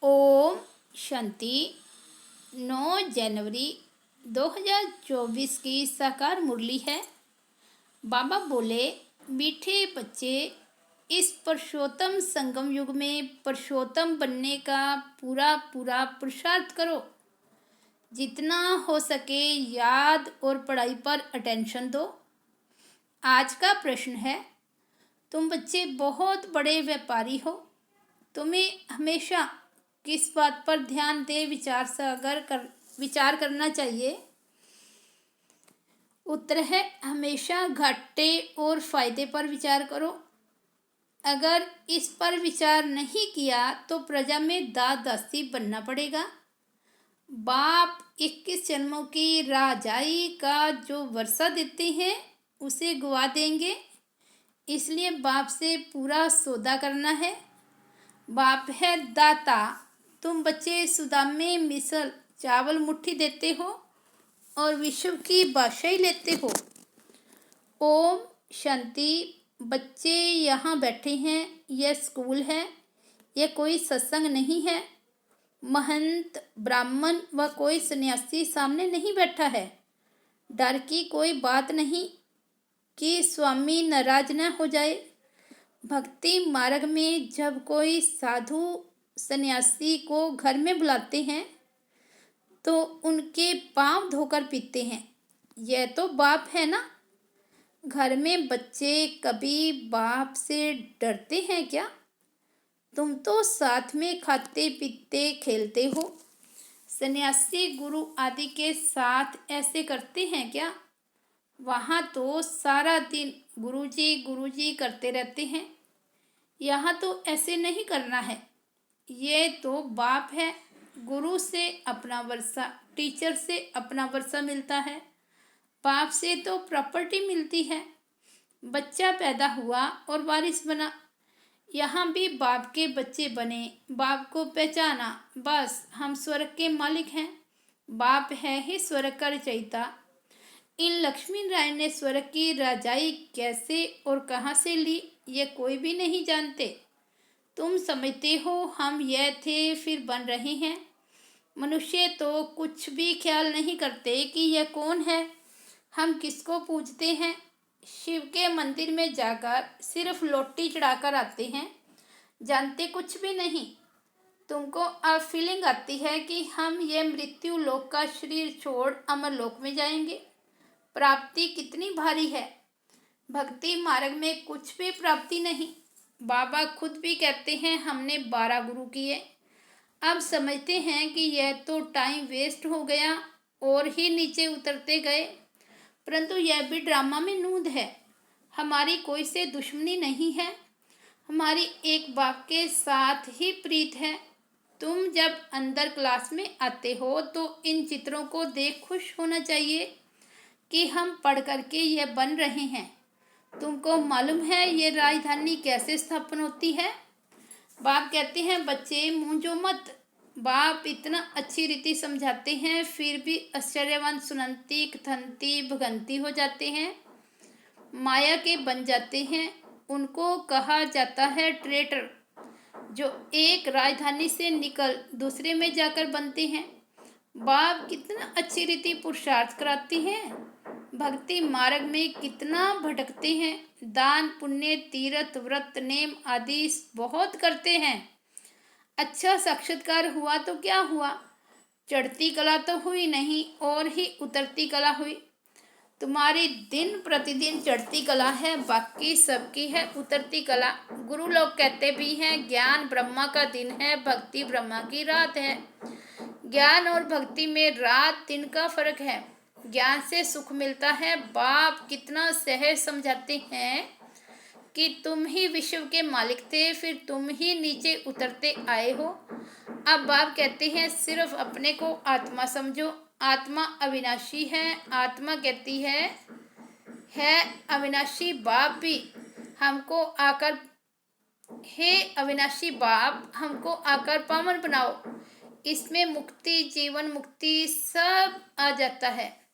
ओम शांति। 9 जनवरी 2024 की साकार मुरली है। बाबा बोले, मीठे बच्चे, इस पुरुषोत्तम संगम युग में पुरुषोत्तम बनने का पूरा पूरा पुरुषार्थ करो। जितना हो सके याद और पढ़ाई पर अटेंशन दो। आज का प्रश्न है, तुम बच्चे बहुत बड़े व्यापारी हो, तुम्हें हमेशा किस बात पर ध्यान दे विचार करना चाहिए? उत्तर है, हमेशा घाटे और फायदे पर विचार करो। अगर इस पर विचार नहीं किया तो प्रजा में दासी बनना पड़ेगा। बाप 21 जन्मों की राजाई का जो वर्षा देते हैं उसे गवा देंगे, इसलिए बाप से पूरा सौदा करना है। बाप है दाता। तुम बच्चे सुदामे मिसल चावल मुट्ठी देते हो और विश्व की बादशाही लेते हो। ओम शांति। बच्चे यहाँ बैठे हैं, यह स्कूल है, यह कोई सत्संग नहीं है। महंत, ब्राह्मण व कोई सन्यासी सामने नहीं बैठा है। डर की कोई बात नहीं कि स्वामी नाराज न हो जाए। भक्ति मार्ग में जब कोई साधु सन्यासी को घर में बुलाते हैं तो उनके पांव धोकर पीते हैं। यह तो बाप है ना। घर में बच्चे कभी बाप से डरते हैं क्या? तुम तो साथ में खाते पीते खेलते हो। सन्यासी गुरु आदि के साथ ऐसे करते हैं क्या? वहाँ तो सारा दिन गुरुजी करते रहते हैं। यहाँ तो ऐसे नहीं करना है। ये तो बाप है। गुरु से अपना वर्षा, टीचर से अपना वर्षा मिलता है। बाप से तो प्रॉपर्टी मिलती है। बच्चा पैदा हुआ और वारिस बना। यहाँ भी बाप के बच्चे बने, बाप को पहचाना, बस हम स्वर्ग के मालिक हैं। बाप है ही स्वर्ग का रचयिता। इन लक्ष्मी राय ने स्वर्ग की राजाई कैसे और कहाँ से ली, ये कोई भी नहीं जानते। तुम समझते हो हम यह थे फिर बन रहे हैं। मनुष्य तो कुछ भी ख्याल नहीं करते कि यह कौन है, हम किसको पूजते हैं। शिव के मंदिर में जाकर सिर्फ लोटी चढ़ाकर आते हैं, जानते कुछ भी नहीं। तुमको अब फीलिंग आती है कि हम यह मृत्यु लोक का शरीर छोड़ अमर लोक में जाएंगे। प्राप्ति कितनी भारी है। भक्ति मार्ग में कुछ भी प्राप्ति नहीं। बाबा खुद भी कहते हैं हमने 12 गुरु किए। अब समझते हैं कि यह तो टाइम वेस्ट हो गया और ही नीचे उतरते गए। परंतु यह भी ड्रामा में नूंद है। हमारी कोई से दुश्मनी नहीं है, हमारी एक बाप के साथ ही प्रीत है। तुम जब अंदर क्लास में आते हो तो इन चित्रों को देख खुश होना चाहिए कि हम पढ़ करके यह बन रहे हैं। तुमको मालूम है ये राजधानी कैसे स्थापन होती है? बाप कहते हैं बच्चे मूंझो मत। बाप इतना अच्छी रीति समझाते हैं फिर भी आश्चर्यवान सुनंती कथंती भगंती हो जाते हैं, माया के बन जाते हैं। उनको कहा जाता है ट्रेटर, जो एक राजधानी से निकल दूसरे में जाकर बनते हैं। बाप कितना अच्छी रीति पुरुषार्थ कराती हैं। भक्ति मार्ग में कितना भटकते हैं। दान पुण्य तीर्थ व्रत नेम आदि बहुत करते हैं। अच्छा साक्षात्कार हुआ तो क्या हुआ? चढ़ती कला तो हुई नहीं और ही उतरती कला हुई। तुम्हारी दिन प्रतिदिन चढ़ती कला है, बाकी सबकी है उतरती कला। गुरु लोग कहते भी हैं ज्ञान ब्रह्मा का दिन है, भक्ति ब्रह्मा की रात है। ज्ञान और भक्ति में रात दिन का फर्क है। ज्ञान से सुख मिलता है। बाप कितना सहज समझाते हैं कि तुम ही विश्व के मालिक थे, फिर तुम ही नीचे उतरते आए हो। अब बाप कहते हैं सिर्फ अपने को आत्मा समझो। आत्मा अविनाशी है। आत्मा कहती है अविनाशी बाप भी हमको आकर, हे अविनाशी बाप हमको आकर पावन बनाओ। इसमें मुक्ति, जीवन मुक्ति सब आ जाता है।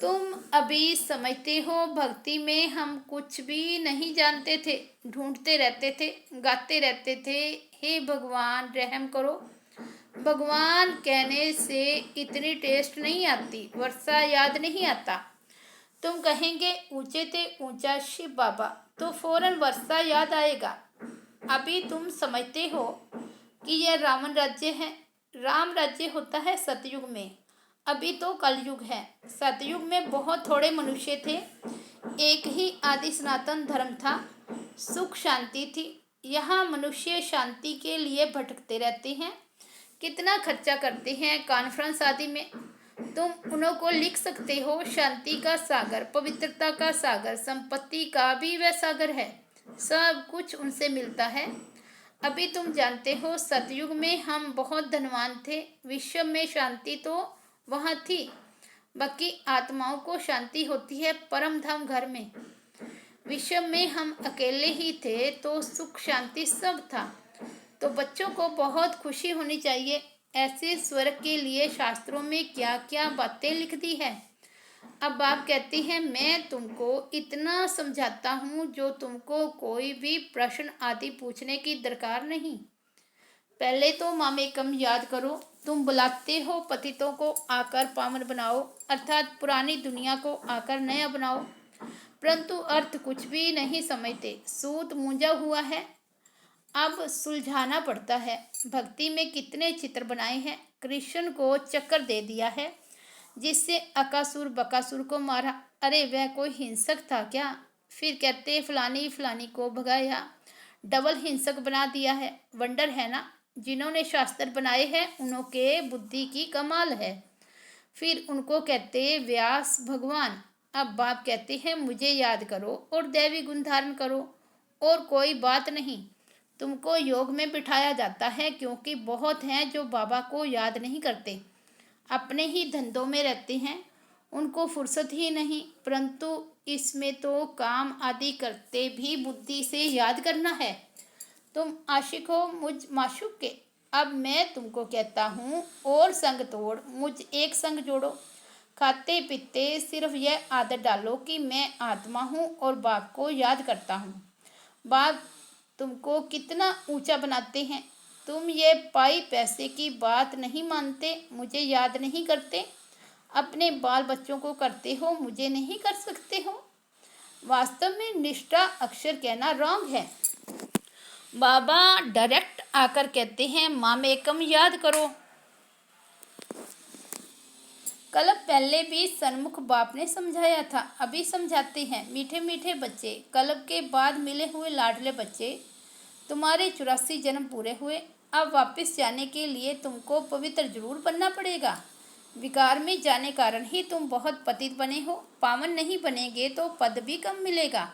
तुम अभी समझते हो भक्ति में हम कुछ भी नहीं जानते थे, ढूंढते रहते थे, गाते रहते थे, हे भगवान रहम करो। भगवान कहने से इतनी टेस्ट नहीं आती, वर्षा याद नहीं आता। तुम कहेंगे ऊंचे ते ऊंचा शिव बाबा, तो फौरन वर्षा याद आएगा। अभी तुम समझते हो कि यह रावण राज्य है। राम राज्य होता है सतयुग में, अभी तो कलयुग है। सतयुग में बहुत थोड़े मनुष्य थे, एक ही आदि सनातन धर्म था, सुख शांति थी। यहाँ मनुष्य शांति के लिए भटकते रहते हैं, कितना खर्चा करते हैं कॉन्फ्रेंस आदि में। तुम उन्हों को लिख सकते हो, शांति का सागर, पवित्रता का सागर, संपत्ति का भी वह सागर है, सब कुछ उनसे मिलता है। अभी तुम जानते हो सतयुग में हम बहुत धनवान थे, विश्व में शांति तो वहाँ थी, बाकी आत्माओं को शांति होती है परम धाम घर में। विश्व में हम अकेले ही थे तो सुख शांति सब था। तो बच्चों को बहुत खुशी होनी चाहिए। ऐसे स्वर्ग के लिए शास्त्रों में क्या क्या बातें लिख दी है। अब आप कहती हैं मैं तुमको इतना समझाता हूँ जो तुमको कोई भी प्रश्न आदि पूछने की दरकार नहीं। पहले तो मामेकम याद करो। तुम बुलाते हो पतितों को आकर पावन बनाओ, अर्थात पुरानी दुनिया को आकर नया बनाओ, परंतु अर्थ कुछ भी नहीं समझते। सूत मूंझा हुआ है, अब सुलझाना पड़ता है। भक्ति में कितने चित्र बनाए हैं। कृष्ण को चक्कर दे दिया है जिससे अकासुर बकासुर को मारा। अरे वह कोई हिंसक था क्या? फिर कहते फलानी फलानी को भगाया, डबल हिंसक बना दिया है। वंडर है ना, जिन्होंने शास्त्र बनाए हैं उन्हों के बुद्धि की कमाल है। फिर उनको कहते व्यास भगवान। अब बाप कहते हैं मुझे याद करो और दैवी गुण धारण करो, और कोई बात नहीं। तुमको योग में बिठाया जाता है क्योंकि बहुत हैं जो बाबा को याद नहीं करते, अपने ही धंधों में रहते हैं, उनको फुर्सत ही नहीं। परंतु इसमें तो काम आदि करते भी बुद्धि से याद करना है। तुम आशिक हो मुझ माशूक के। अब मैं तुमको कहता हूँ और संग तोड़, मुझ एक संग जोड़ो। खाते पीते सिर्फ यह आदत डालो कि मैं आत्मा हूँ और बाप को याद करता हूँ। बाप तुमको कितना ऊंचा बनाते हैं। तुम ये पाई पैसे की बात नहीं मानते, मुझे याद नहीं करते, अपने बाल बच्चों को करते हो, मुझे नहीं कर सकते हो। वास्तव में निष्ठा अक्षर कहना रॉन्ग है। बाबा डायरेक्ट आकर कहते हैं मामेकम याद करो। कल पहले भी सन्मुख बाप ने समझाया था, अभी समझाते हैं। मीठे मीठे बच्चे, कल्ब के बाद मिले हुए लाडले बच्चे, तुम्हारे 84 जन्म पूरे हुए। अब वापस जाने के लिए तुमको पवित्र जरूर बनना पड़ेगा। विकार में जाने कारण ही तुम बहुत पतित बने हो। पावन नहीं बनेंगे तो पद भी कम मिलेगा।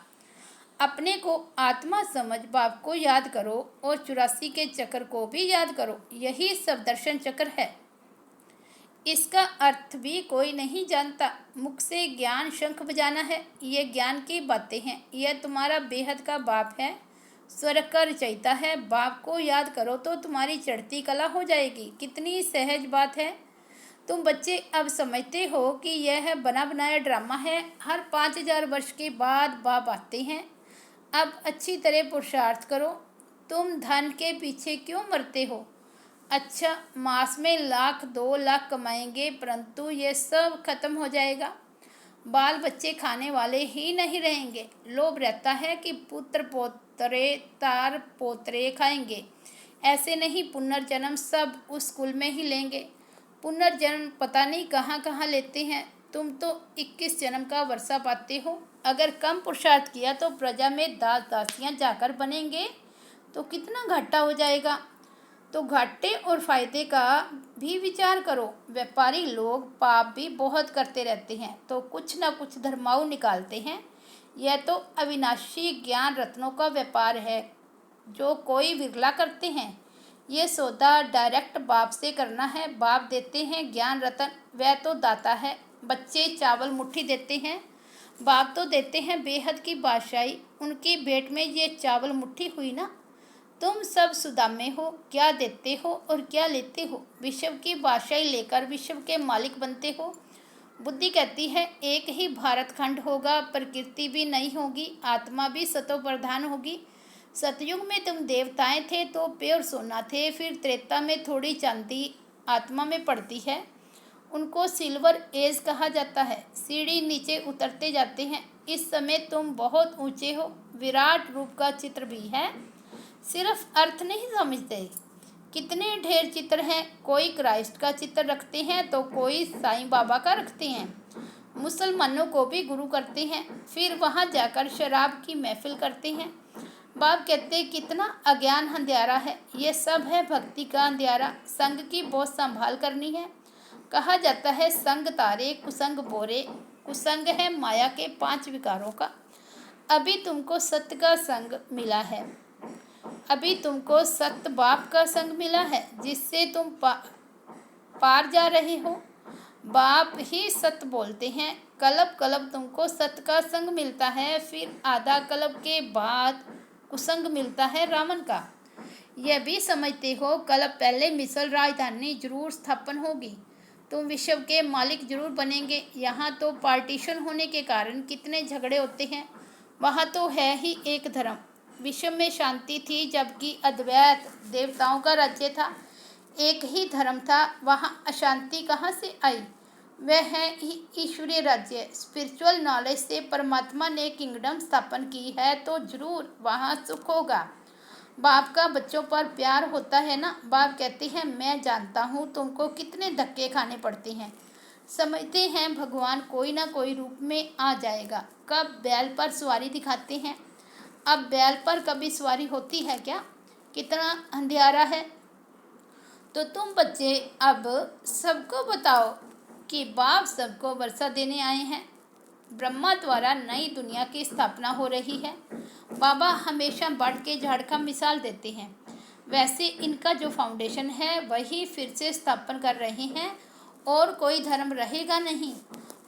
अपने को आत्मा समझ बाप को याद करो और 84 के चक्र को भी याद करो। यही सब दर्शन चक्र है। इसका अर्थ भी कोई नहीं जानता। मुख से ज्ञान शंख बजाना है, ये ज्ञान की बातें हैं। यह तुम्हारा बेहद का बाप है, स्वर्ग का रचयिता है। बाप को याद करो तो तुम्हारी चढ़ती कला हो जाएगी। कितनी सहज बात है। तुम बच्चे अब समझते हो कि यह बना बनाया ड्रामा है। हर 5000 वर्ष के बाद बाप आते हैं। अब अच्छी तरह पुरुषार्थ करो। तुम धन के पीछे क्यों मरते हो? अच्छा, मास में 1,00,000 2,00,000 कमाएंगे, परंतु ये सब खत्म हो जाएगा। बाल बच्चे खाने वाले ही नहीं रहेंगे। लोभ रहता है कि पुत्र पोतरे तार पोतरे खाएंगे। ऐसे नहीं, पुनर्जन्म सब उस कुल में ही लेंगे। पुनर्जन्म पता नहीं कहाँ कहाँ लेते हैं। तुम तो 21 जन्म का वर्षा पाते हो। अगर कम पुरुषार्थ किया तो प्रजा में दास दासियाँ जाकर बनेंगे तो कितना घाटा हो जाएगा। तो घाटे और फायदे का भी विचार करो। व्यापारी लोग पाप भी बहुत करते रहते हैं तो कुछ न कुछ धर्माऊ निकालते हैं। यह तो अविनाशी ज्ञान रत्नों का व्यापार है जो कोई विरला करते हैं। ये सौदा डायरेक्ट बाप से करना है। बाप देते हैं ज्ञान रतन, वह तो दाता है। बच्चे चावल मुट्ठी देते हैं, बाप तो देते हैं बेहद की बादशाही। उनकी भेंट में ये चावल मुट्ठी हुई ना। तुम सब सुदामे हो, क्या देते हो और क्या लेते हो। विश्व की बादशाही लेकर विश्व के मालिक बनते हो। बुद्धि कहती है एक ही भारत खंड होगा, प्रकृति भी नहीं होगी, आत्मा भी सतो प्रधान होगी। सतयुग में तुम देवताएं थे तो प्योर सोना थे, फिर त्रेता में थोड़ी चांदी आत्मा में पड़ती है, उनको सिल्वर एज कहा जाता है। सीढ़ी नीचे उतरते जाते हैं। इस समय तुम बहुत ऊंचे हो, विराट रूप का चित्र भी है, सिर्फ अर्थ नहीं समझते। कितने ढेर चित्र हैं, कोई क्राइस्ट का चित्र रखते हैं तो कोई साईं बाबा का रखते हैं। मुसलमानों को भी गुरु करते हैं, फिर वहाँ जाकर शराब की महफिल करते हैं। बाप कहते कितना अज्ञान अंधियारा है, ये सब है भक्ति का अंधियारा। संग की बहुत संभाल करनी है। कहा जाता है संग तारे कुसंग बोरे, कुसंग है माया के 5 विकारों का। अभी तुमको सत्य का संग मिला है, अभी तुमको सत्य बाप का संग मिला है, जिससे तुम पार जा रहे हो। बाप ही सत्य बोलते हैं। कल्प कल्प तुमको सत्य का संग मिलता है, फिर आधा कल्प के बाद कुसंग मिलता है रावण का। यह भी समझते हो कल्प पहले मिस्र राजधानी जरूर स्थापन होगी, तुम विश्व के मालिक जरूर बनेंगे। यहाँ तो पार्टीशन होने के कारण कितने झगड़े होते हैं, वहाँ तो है ही एक धर्म। विश्व में शांति थी जबकि अद्वैत देवताओं का राज्य था, एक ही धर्म था, वहाँ अशांति कहाँ से आई? वह है ईश्वरीय राज्य। स्पिरिचुअल नॉलेज से परमात्मा ने किंगडम स्थापन की है तो जरूर वहाँ सुख होगा। बाप का बच्चों पर प्यार होता है ना। बाप कहते हैं मैं जानता हूँ तुमको कितने धक्के खाने पड़ते हैं, समझते हैं भगवान कोई ना कोई रूप में आ जाएगा। कब बैल पर सवारी दिखाते हैं, अब बैल पर कभी सवारी होती है क्या? कितना अंधियारा है। तो तुम बच्चे अब सबको बताओ कि बाप सबको वर्षा देने आए हैं। ब्रह्मा द्वारा नई दुनिया की स्थापना हो रही है। बाबा हमेशा बढ़ के झाड़ का मिसाल देते हैं, वैसे इनका जो फाउंडेशन है वही फिर से स्थापन कर रहे हैं और कोई धर्म रहेगा नहीं।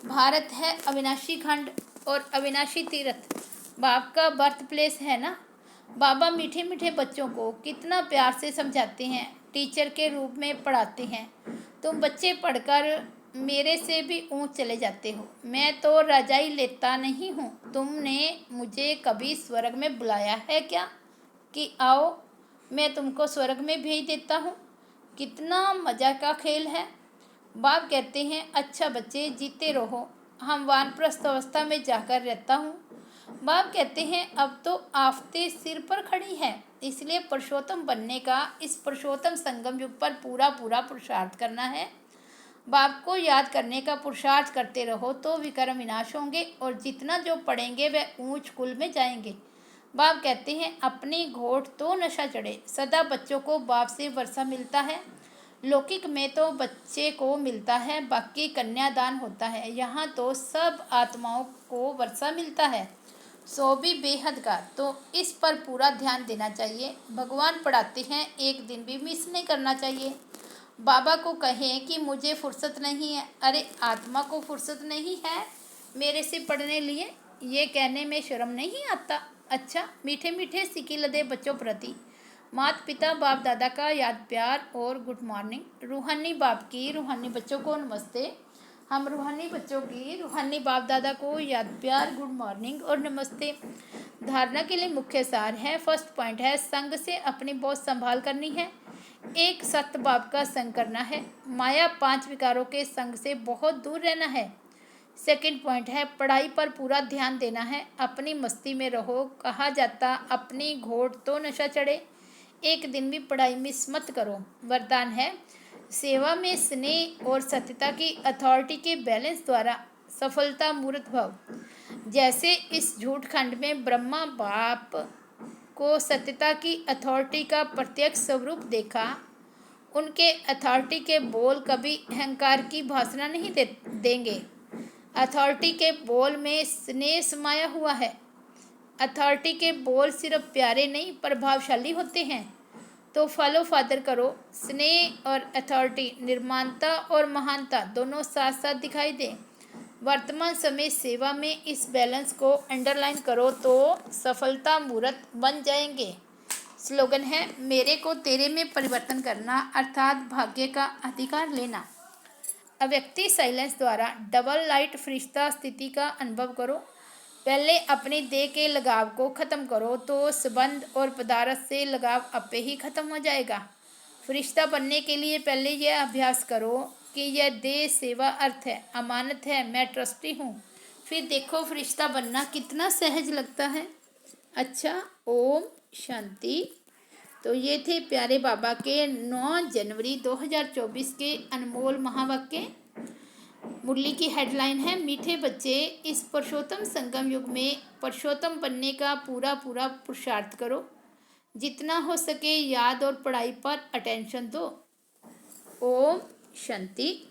भारत है अविनाशी खंड और अविनाशी तीर्थ, बाप का बर्थ प्लेस है ना। बाबा मीठे मीठे बच्चों को कितना प्यार से समझाते हैं, टीचर के रूप में पढ़ाते हैं। तुम बच्चे पढ़कर मेरे से भी ऊंच चले जाते हो। मैं तो रजाई लेता नहीं हूँ। तुमने मुझे कभी स्वर्ग में बुलाया है क्या कि आओ मैं तुमको स्वर्ग में भेज देता हूँ? कितना मज़ा का खेल है। बाप कहते हैं अच्छा बच्चे जीते रहो, हम वानप्रस्थ अवस्था में जाकर रहता हूँ। बाप कहते हैं अब तो आफते सिर पर खड़ी है, इसलिए पुरुषोत्तम बनने का इस पुरुषोत्तम संगम युग पर पूरा पूरा पुरुषार्थ करना है। बाप को याद करने का पुरुषार्थ करते रहो तो विकर्म विनाश होंगे और जितना जो पढ़ेंगे वह ऊंच कुल में जाएंगे। बाप कहते हैं अपनी घोट तो नशा चढ़े। सदा बच्चों को बाप से वर्षा मिलता है, लौकिक में तो बच्चे को मिलता है, बाकी कन्यादान होता है। यहाँ तो सब आत्माओं को वर्षा मिलता है, सो भी बेहद का। तो इस पर पूरा ध्यान देना चाहिए। भगवान पढ़ाते हैं, एक दिन भी मिस नहीं करना चाहिए। बाबा को कहें कि मुझे फुर्सत नहीं है, अरे आत्मा को फुर्सत नहीं है मेरे से पढ़ने लिए, ये कहने में शर्म नहीं आता? अच्छा मीठे मीठे सिकी लदे बच्चों प्रति माता पिता बाप दादा का याद प्यार और गुड मॉर्निंग। रूहानी बाप की रूहानी बच्चों को नमस्ते। हम रूहानी बच्चों की रूहानी बाप दादा को याद प्यार गुड मॉर्निंग और नमस्ते। धारणा के लिए मुख्य सार है। फर्स्ट पॉइंट है संग से अपनी बहुत संभाल करनी है, एक सत्य बाप का संग करना है, माया 5 विकारों के संग से बहुत दूर रहना है। सेकंड पॉइंट है पढ़ाई पर पूरा ध्यान देना है, अपनी मस्ती में रहो। कहा जाता अपनी घोट तो नशा चढ़े, एक दिन भी पढ़ाई मिस मत करो। वरदान है सेवा में स्नेह और सत्यता की अथॉरिटी के बैलेंस द्वारा सफलता मूर्त भव। जैसे इस झूठ खंड में ब्रह्मा बाप को सत्यता की अथॉरिटी का प्रत्यक्ष स्वरूप देखा, उनके अथॉरिटी के बोल कभी अहंकार की भाषणा नहीं देंगे। अथॉरिटी के बोल में स्नेह समाया हुआ है। अथॉरिटी के बोल सिर्फ प्यारे नहीं प्रभावशाली होते हैं। तो फॉलो फादर करो। स्नेह और अथॉरिटी, निर्माणता और महानता दोनों साथ साथ दिखाई दें। वर्तमान समय सेवा में इस बैलेंस को अंडरलाइन करो तो सफलता मूर्त बन जाएंगे। स्लोगन है मेरे को तेरे में परिवर्तन करना, अर्थात भाग्य का अधिकार लेना। अव्यक्ति साइलेंस द्वारा डबल लाइट फरिश्ता स्थिति का अनुभव करो। पहले अपनी देह के लगाव को खत्म करो तो संबंध और पदार्थ से लगाव आपे ही खत्म हो जाएगा। फरिश्ता बनने के लिए पहले यह अभ्यास करो कि यह देह सेवा अर्थ है, अमानत है, मैं ट्रस्टी हूँ। फिर देखो फरिश्ता बनना कितना सहज लगता है। अच्छा, ओम शांति। तो ये थे प्यारे बाबा के 9 जनवरी 2024 के अनमोल महावाक्य। मुरली की हेडलाइन है, मीठे बच्चे इस पुरुषोत्तम संगम युग में पुरुषोत्तम बनने का पूरा पूरा पुरुषार्थ करो। जितना हो सके याद और पढ़ाई पर अटेंशन दो। ओम शांति।